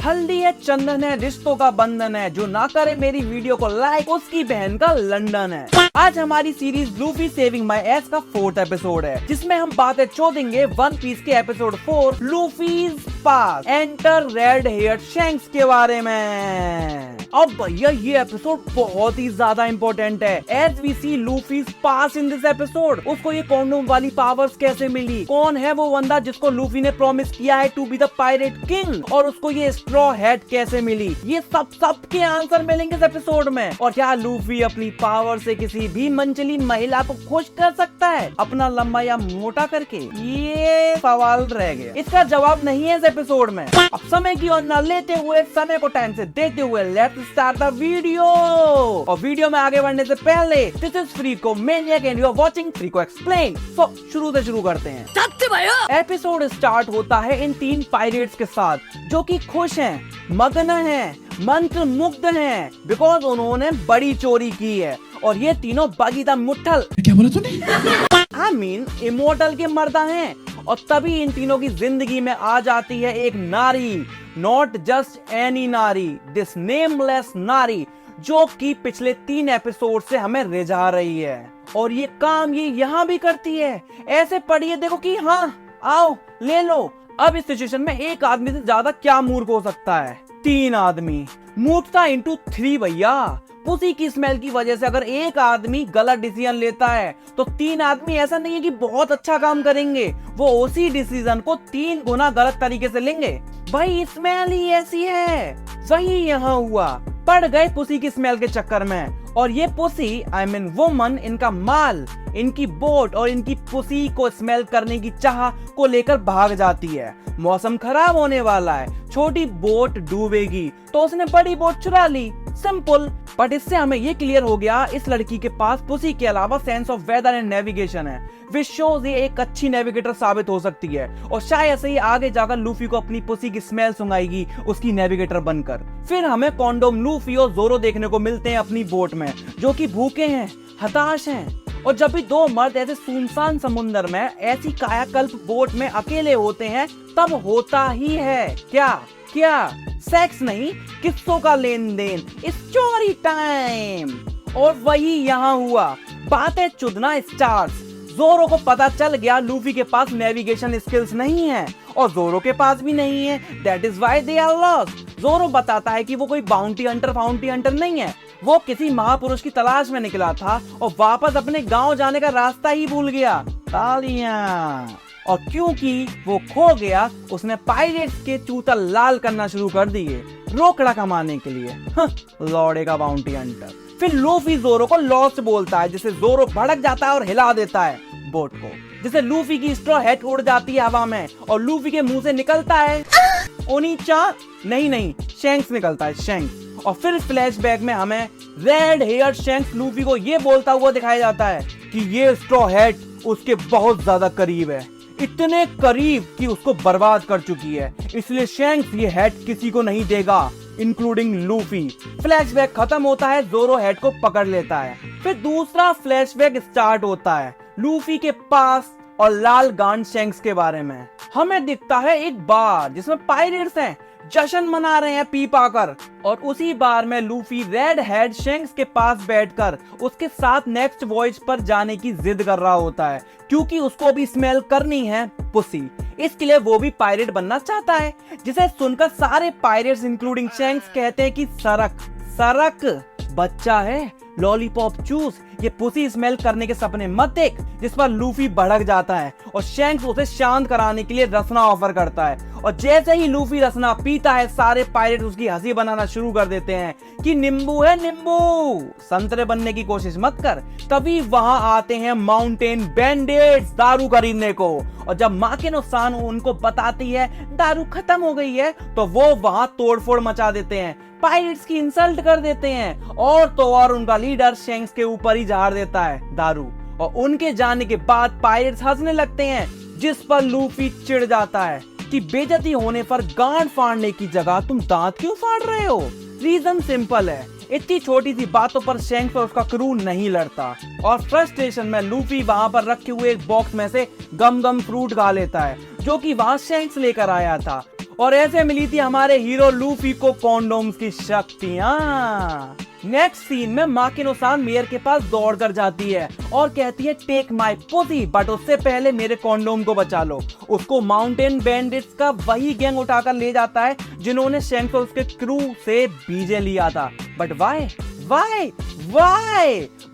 हल्दी है, चंदन है, रिश्तों का बंधन है, जो ना करे मेरी वीडियो को लाइक उसकी बहन का लंदन है। आज हमारी series Luffy saving my S का 4th एपिसोड है, जिसमें हम बातें चोदेंगे वन पीस के एपिसोड 4 लूफीज पास एंटर रेड हेयर शैंक्स के बारे में। अब भैया ये एपिसोड बहुत ही ज्यादा इंपॉर्टेंट है। As we see Luffy's pass in this episode, उसको ये कॉन्डोम वाली पावर्स कैसे मिली, कौन है वो बंदा जिसको लूफी ने प्रॉमिस किया है to be the pirate king, और उसको ये स्ट्रॉ हैट कैसे मिली, ये सब के आंसर मिलेंगे इस एपिसोड में। और क्या लूफी अपनी पावर से किसी भी मंचली महिला को खुश कर सकता है अपना लंबा या मोटा करके, ये सवाल रह गया। इसका जवाब नहीं है इस एपिसोड में। अब समय की ओर न लेते हुए, समय को टाइम से देते हुए, लेट्स स्टार्ट द वीडियो। और वीडियो में आगे बढ़ने से पहले, दिस इज फ्रीको maniac and you are watching फ्रीको एक्सप्लेन। सो शुरू से शुरू करते हैं। एपिसोड स्टार्ट होता है इन 3 पायरेट्स के साथ, जो कि खुश हैं, मग्न हैं, मंत्र मुग्ध हैं, बिकॉज उन्होंने बड़ी चोरी की है। और ये तीनों बागीदा मुट्ठल, क्या बोला तूने? आई मीन इमोर्टल के मर्दा हैं। और तभी इन तीनों की जिंदगी में आ जाती है एक नारी, नॉट जस्ट एनी नारी, दिस नेमलेस नारी, जो कि पिछले 3 एपिसोड से हमें रिझा रही है। और ये काम ये यहाँ भी करती है। ऐसे पढ़िए देखो कि हाँ आओ ले लो। अब इस सिचुएशन में एक आदमी से ज्यादा क्या मूर्ख हो सकता है? 3 आदमी। मूर्खता इंटू 3 भैया। पुसी की स्मेल की वजह से अगर एक आदमी गलत डिसीजन लेता है तो 3 आदमी ऐसा नहीं है कि बहुत अच्छा काम करेंगे, वो उसी डिसीजन को 3 गुना गलत तरीके से लेंगे। भाई स्मेल ही ऐसी है। वही यहाँ हुआ, पड़ गए पुसी की स्मेल के चक्कर में। और ये पुसी आई मीन वुमन, इनका माल, इनकी बोट और इनकी पुसी को स्मेल करने की चाह को लेकर भाग जाती है। मौसम खराब होने वाला है, छोटी बोट डूबेगी, तो उसने बड़ी बोट चुरा ली, सिंपल। बट इससे हमें ये क्लियर हो गया इस लड़की के पास पुसी के अलावा sense of weather and navigation है, विच शोज ये एक अच्छी नेविगेटर साबित हो सकती है। और शायद से ही आगे जाकर लूफी को अपनी पुसी की स्मेल सुनाएगी उसकी नेविगेटर बनकर। फिर हमें कॉन्डोम लूफी और जोरो देखने को मिलते हैं अपनी बोट में, जो कि भूखे हैं, हताश हैं। और जब भी 2 मर्द ऐसे सुनसान समुंदर में ऐसी कायाकल्प बोट में अकेले होते हैं, तब होता ही है क्या सेक्स नहीं, किस्सों का लेन देन, स्टोरी टाइम। और वही यहाँ हुआ, बातें चुदना स्टार्स। जोरो को पता चल गया लूफी के पास नेविगेशन स्किल्स नहीं है और जोरो के पास भी नहीं है, that is why they are lost. Zoro बताता है कि वो कोई बाउंटी हंटर नहीं है, वो किसी महापुरुष की तलाश में निकला था और वापस अपने गांव जाने का रास्ता ही भूल गया। तालियां। और क्योंकि वो खो गया, उसने पायरेट्स के चूता लाल करना शुरू कर दिए रोकड़ा कमाने के लिए। लौड़े का बाउंटी हंटर। फिर लूफी जोरो को लॉस्ट बोलता है, जिसे जोरो भड़क जाता है और हिला देता है बोट को, जिसे लूफी की स्ट्रॉ हैट उड़ जाती है हवा में और लूफी के मुंह से निकलता है ओनीचा नहीं शैंक्स निकलता है, शैंक्स। और फिर फ्लैशबैक में हमें रेड हेयर शैंक्स लूफी को ये बोलता हुआ दिखाया जाता है कि ये स्ट्रॉ हैट उसके बहुत ज्यादा करीब है, इतने करीब कि उसको बर्बाद कर चुकी है, इसलिए शैंक्स ये हैट किसी को नहीं देगा, इंक्लूडिंग लूफी। फ्लैशबैक खत्म होता है, जोरो हैट को पकड़ लेता है। फिर दूसरा फ्लैशबैक स्टार्ट होता है लूफी के पास और लाल गांड शैंक्स के बारे में। हमें दिखता है एक बार जिसमें पायरेट्स हैं, जश्न मना रहे हैं पी पाकर। और उसी बार में लूफी रेड हेड शैंक्स के पास बैठकर उसके साथ नेक्स्ट वॉयज पर जाने की जिद कर रहा होता है, क्योंकि उसको भी स्मेल करनी है पुसी। इसके लिए वो भी पायरेट बनना चाहता है, जिसे सुनकर सारे पायरेट्स इंक्लूडिंग शैंक्स कहते हैं कि सरक बच्चा है, लॉलीपॉप चूस, ये पुसी स्मेल करने के सपने मत देख। जिस पर लूफी भड़क जाता है और शैंक्स उसे शांत कराने के लिए रसना ऑफर करता है। और जैसे ही लूफी रसना पीता है, सारे पायरेट उसकी हंसी बनाना शुरू कर देते हैं कि नींबू है नींबू, संतरे बनने की कोशिश मत कर। तभी वहां आते हैं माउंटेन बैंडिट्स दारू खरीदने को, और जब माँ के नुकसान उनको बताती है दारू खत्म हो गई है, तो वो वहां तोड़फोड़ मचा देते हैं, पायरेट्स की इंसल्ट कर देते हैं, और तो और उनका लीडर शैंक्स के ऊपर ही झाड़ देता है दारू। और उनके जाने के बाद पायरेट्स हंसने लगते हैं, जिस पर लूफी चिढ़ जाता है कि बेइज्जती होने पर गांड फाड़ने की जगह तुम दांत क्यों फाड़ रहे हो। रीजन सिंपल है, इतनी छोटी सी बातों पर शैंक्स और उसका क्रू नहीं लड़ता। और फ्रस्ट्रेशन में लूफी वहां पर रखे हुए एक बॉक्स में से गम फ्रूट खा लेता है, जो कि वहां शैंक्स लेकर आया था। और ऐसे मिली थी हमारे हीरो लूफी को कॉन्डोम्स की शक्तियां। नेक्स्ट सीन में माकिनो-सान मेयर के पास दौड़ कर जाती है और कहती है टेक माई पुसी, बट उससे पहले मेरे कॉन्डोम को बचा लो। उसको माउंटेन बैंडिट्स का वही गैंग उठाकर ले जाता है जिन्होंने शैंक्स और उसके क्रू से बीजे लिया था। बट वाई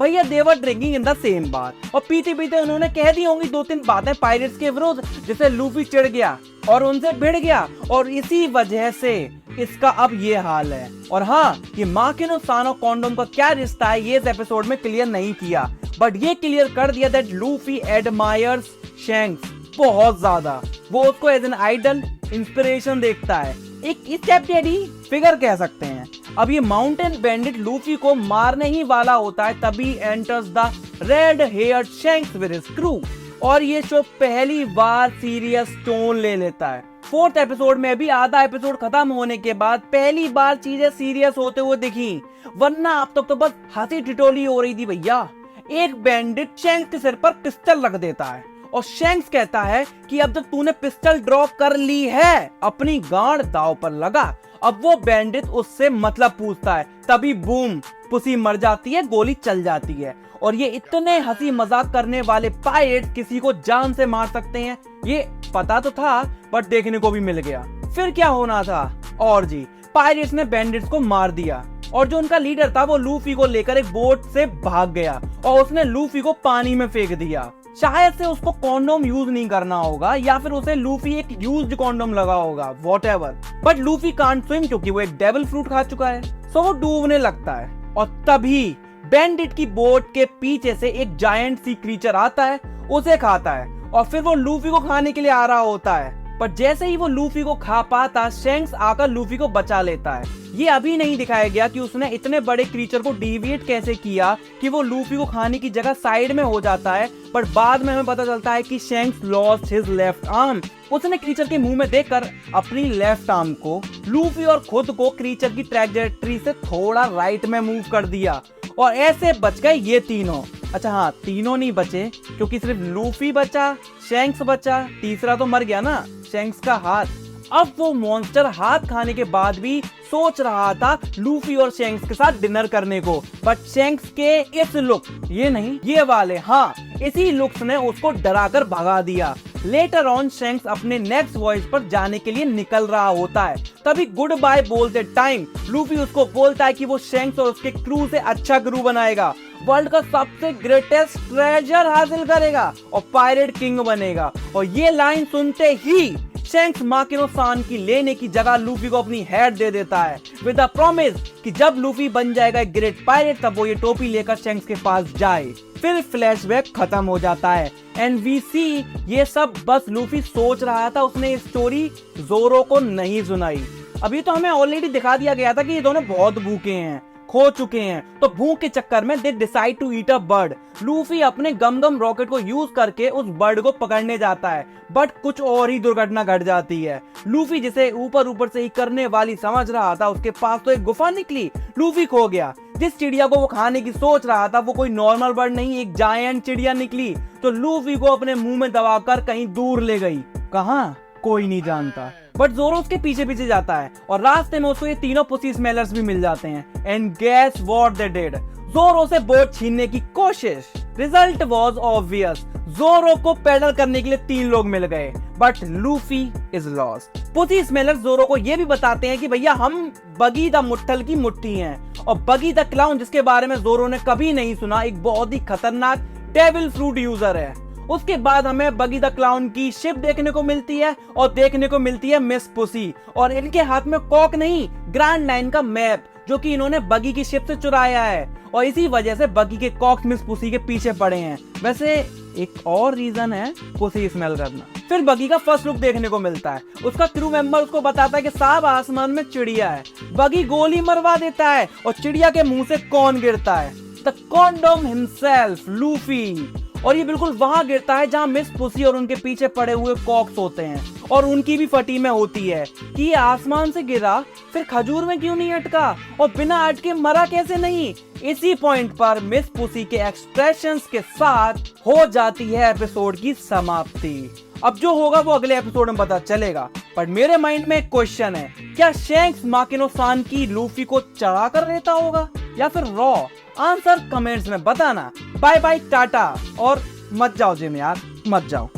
भैया they were drinking in the same bar, और पीते पीते उन्होंने कह दी होंगी 2-3 बातें पायरेट्स के विरुद्ध, जिससे लूफी चिढ़ गया और उनसे भिड़ गया, और इसी वजह से इसका अब ये हाल है। और हाँ, ये माकिनो-सान और कॉन्डोम का क्या रिश्ता है ये इस एपिसोड में क्लियर नहीं किया, बट ये क्लियर कर दिया दैट लूफी एडमायर्स शैंक्स बहुत ज्यादा। वो उसको एज एन आइडल, इंस्पिरेशन देखता है, एक स्टेप डैडी फिगर कह सकते हैं। अब ये माउंटेन बैंडिट लूफी को मारने ही वाला होता है, तभी enters the red heard shanks with his crew, और ये शो पहली बार सीरियस टोन ले लेता है। 4th एपिसोड में भी आधा एपिसोड खत्म होने के बाद पहली बार चीजें सीरियस होते हुए दिखी, वरना अब तक तो बस हंसी ठिठोली हो रही थी भैया। एक बैंडिट शैंक्स के सिर पर पिस्टल रख देता है और शैंक्स कहता है कि अब जब तूने पिस्टल ड्रॉप कर ली है, अपनी गांड दांव पर लगा। अब वो बैंडिट उससे मतलब पूछता है, तभी बूम, पुसी मर जाती है, गोली चल जाती है। और ये इतने हंसी मजाक करने वाले पायरेट किसी को जान से मार सकते हैं, ये पता तो था बट देखने को भी मिल गया। फिर क्या होना था, और जी पायरेट्स ने बैंडिट्स को मार दिया, और जो उनका लीडर था वो लूफी को लेकर एक बोट से भाग गया और उसने लूफी को पानी में फेंक दिया। शायद से उसको कॉन्डोम यूज नहीं करना होगा, या फिर उसे लूफी एक यूज्ड कॉन्डोम लगा होगा, whatever. But Luffy can't swim क्योंकि वो एक डेविल फ्रूट खा चुका है, सो वो डूबने लगता है। और तभी बैंडिट की बोट के पीछे से एक जायंट सी क्रीचर आता है, उसे खाता है, और फिर वो लूफी को खाने के लिए आ रहा होता है। पर जैसे ही वो लूफी को खा पाता, शैंक्स आकर लूफी को बचा लेता है। ये अभी नहीं दिखाया गया कि उसने इतने बड़े क्रीचर को डिविएट कैसे किया कि वो लूफी को खाने की जगह साइड में हो जाता है, पर बाद में हमें पता चलता है कि shanks lost his left arm. उसने क्रीचर के मुंह में देखकर अपनी लेफ्ट आर्म को, लूफी और खुद को क्रीचर की ट्रैजेक्टरी से थोड़ा राइट में मूव कर दिया, और ऐसे बच गए ये तीनों। अच्छा हाँ, तीनों नहीं बचे क्योंकि सिर्फ लूफी बचा, शैंक्स बचा, तीसरा तो मर गया ना, शैंक्स का हाथ। अब वो मॉन्स्टर हाथ खाने के बाद भी सोच रहा था लूफी और शैंक्स के साथ डिनर करने को, बट शैंक्स के इस लुक, ये नहीं ये वाले, हाँ इसी लुक्स ने उसको डराकर भगा दिया। लेटर ऑन शैंक्स अपने नेक्स्ट वॉयज पर जाने के लिए निकल रहा होता है, तभी गुड बाय बोलते टाइम लूफी उसको बोलता है कि वो शैंक्स और उसके क्रू से अच्छा क्रू बनाएगा, वर्ल्ड का सबसे ग्रेटेस्ट ट्रेजर हासिल करेगा और पायरेट किंग बनेगा। और ये लाइन सुनते ही शैंक्स माकिनो-सान की लेने की जगह लूफी को अपनी हेड दे देता है, विद द प्रॉमिस कि जब लूफी बन जाएगा एक ग्रेट पायरेट तब वो ये टोपी लेकर शैंक्स के पास जाए। फिर फ्लैशबैक खत्म हो जाता है एंड वी सी ये सब बस लूफी सोच रहा था, उसने ये स्टोरी जोरो को नहीं सुनाई। अभी तो हमें ऑलरेडी दिखा दिया गया था कि ये दोनों बहुत भूखे हैं, खो चुके हैं, तो भूख के चक्कर में they decide to eat a bird. Luffy अपने गम गम रॉकेट को यूज करके उस बर्ड को पकड़ने जाता है, बट कुछ और ही दुर्घटना घट जाती है। लूफी जिसे ऊपर से ही करने वाली समझ रहा था, उसके पास तो एक गुफा निकली, लूफी खो गया। जिस चिड़िया को वो खाने की सोच रहा था वो कोई नॉर्मल बर्ड नहीं, एक जायंट चिड़िया निकली, तो लूफी को अपने मुंह में दबाकर कहीं दूर ले गई। कहाँ कोई नहीं जानता, बट जोरो उसके पीछे पीछे जाता है और रास्ते में उसको ये तीनों पुसी स्मेलर्स भी मिल जाते हैं। And guess what they did, Zoro से बोट छीनने की कोशिश। रिजल्ट वाज ऑब्वियस, जोरो को पैडल करने के लिए 3 लोग मिल गए, बट लूफी इज लॉस्ट। पुसी स्मेलर्स जोरो को ये भी बताते हैं कि भैया हम बगी द मुट्ठल की मुट्ठी हैं, और बगी द क्लाउन जिसके बारे में जोरो ने कभी नहीं सुना, एक बहुत ही खतरनाक डेविल फ्रूट यूजर है। उसके बाद हमें बगी द क्लाउन की शिप देखने को मिलती है और देखने को मिलती है मिस पुसी, और इनके हाथ में कॉक नहीं, ग्रैंड लाइन का मैप जो कि इन्होंने बगी की शिप से चुराया है, और इसी वजह से बगी के कॉक मिस पुसी के पीछे पड़े हैं। वैसे एक और रीजन है पुसी स्मेल करना। फिर बगी का फर्स्ट लुक देखने को मिलता है, उसका क्रू मेंबर उसको बताता है कि साहब आसमान में चिड़िया है। बगी गोली मरवा देता है और चिड़िया के मुंह से कौन गिरता है, द कॉन्डोम हिमसेल्फ, लूफी। और ये बिल्कुल वहां गिरता है जहां मिस पुसी और उनके पीछे पड़े हुए कॉक्स होते हैं, और उनकी भी फटी में होती है कि ये आसमान से गिरा, फिर खजूर में क्यों नहीं अटका, और बिना अटके मरा कैसे नहीं। इसी पॉइंट पर मिस पुसी के एक्सप्रेशंस के साथ हो जाती है एपिसोड की समाप्ति। अब जो होगा वो अगले एपिसोड में पता चलेगा। पर मेरे माइंड में एक क्वेश्चन है, क्या शैंक्स माकिनो सान की लूफी को चढ़ा कर लेता होगा या फिर रॉ? आंसर कमेंट्स में बताना। बाय बाय, टाटा, और मत जाओ जिम यार, मत जाओ।